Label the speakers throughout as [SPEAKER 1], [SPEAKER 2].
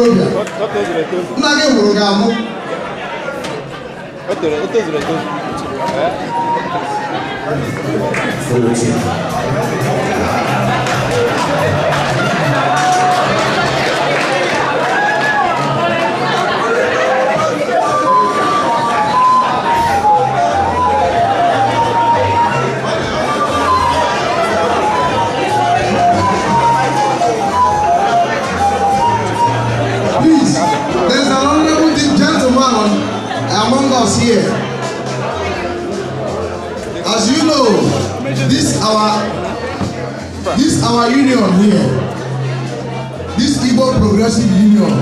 [SPEAKER 1] Ikorobia. Nna gị hụrụ gị amụ. Among us here, as you know, this our union here, this IGBO Progressive Union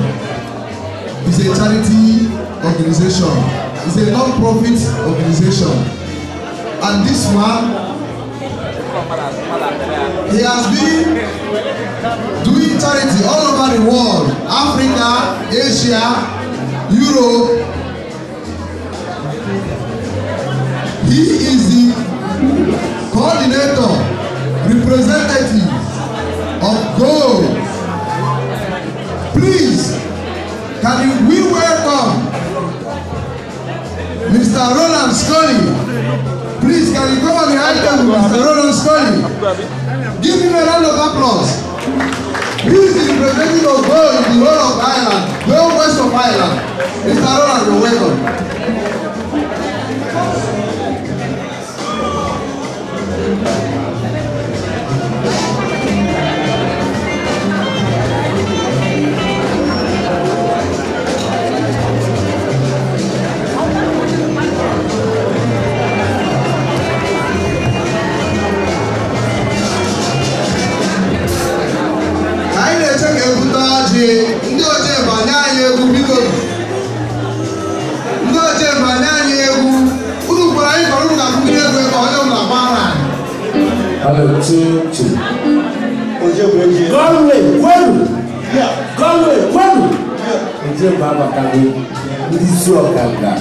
[SPEAKER 1] is a charity organization, it's a non-profit organization, and this man, he has been doing charity all over the world, Africa, Asia, Europe. He is the coordinator, representative of GALWAY. Please, can we welcome Mr. Roland Scully? Please, can you come on behind him, Mr. Roland Scully? Give him a round of applause. He is the representative of GALWAY in the whole of Ireland, the whole west of Ireland. Mr. Roland, you're welcome. Ndị oche banye anyị egwu biko. Ndị oche banye anyị egwu. Unu gwara anyị kọrọ unu ga-akụgide egwu ebe onye ụlọ agbara anyị.
[SPEAKER 2] GALWAY, kwenu! GALWAY, kwenu! Oje baba kago, ndị isi ọkanga.